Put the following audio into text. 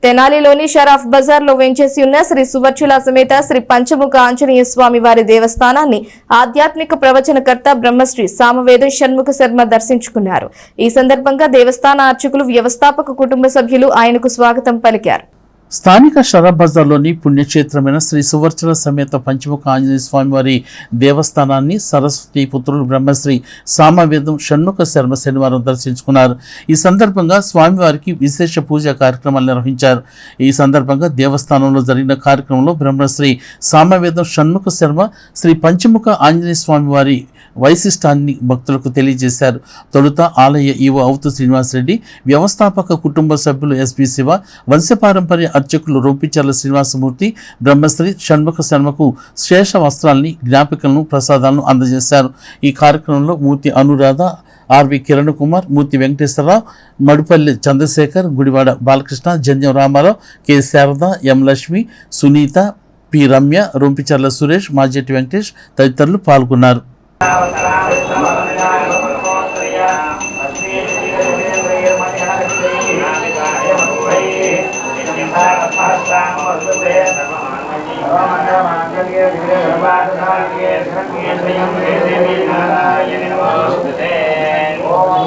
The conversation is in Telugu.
తెనాలిలోని షరాఫ్ బజార్ లో వెంచేసి ఉన్న శ్రీ సువర్చుల సమేత శ్రీ పంచముఖ ఆంజనేయ స్వామి వారి దేవస్థానాన్ని ఆధ్యాత్మిక ప్రవచనకర్త బ్రహ్మశ్రీ సామవేద షణ్ముఖ శర్మ దర్శించుకున్నారు. ఈ సందర్భంగా దేవస్థాన అర్చకులు, వ్యవస్థాపక కుటుంబ సభ్యులు ఆయనకు స్వాగతం పలికారు. స్థానిక షరాఫ్ బజార్లోని పుణ్యక్షేత్రమైన శ్రీ సువర్చల సమేత పంచముఖ ఆంజనేయ స్వామి వారి దేవస్థానాన్ని సరస్వతి పుత్రులు బ్రహ్మశ్రీ సామవేదం షణ్ముఖ శర్మ శనివారం దర్శించుకున్నారు. ఈ సందర్భంగా స్వామివారికి విశేష పూజా కార్యక్రమాలు నిర్వహించారు. ఈ సందర్భంగా దేవస్థానంలో జరిగిన కార్యక్రమంలో బ్రహ్మశ్రీ సామవేదం షణ్ముఖ శర్మ శ్రీ పంచముఖ ఆంజనేయ స్వామి వారి వైశిష్టాన్ని భక్తులకు తెలియజేశారు. తొలుత ఆలయ ఈవో అవుతు శ్రీనివాసరెడ్డి, వ్యవస్థాపక కుటుంబ సభ్యులు ఎస్బి శివ, వంశపారంపర్య అర్చకులు రొంపిచర్ల శ్రీనివాసమూర్తి బ్రహ్మశ్రీ షణ్ముఖ శర్మకు శేష వస్త్రాల్ని, జ్ఞాపికలను, ప్రసాదాలను అందజేశారు. ఈ కార్యక్రమంలో మూర్తి అనురాధ, ఆర్వి కిరణ్ కుమార్, మూర్తి వెంకటేశ్వరరావు, మడుపల్లి చంద్రశేఖర్, గుడివాడ బాలకృష్ణ, జంజం రామారావు, కె శారద, ఎం లక్ష్మి, సునీత, పి రమ్య, రొంపిచర్ల సురేష్, మాజెట్టి వెంకటేష్ తదితరులు పాల్గొన్నారు. ఓం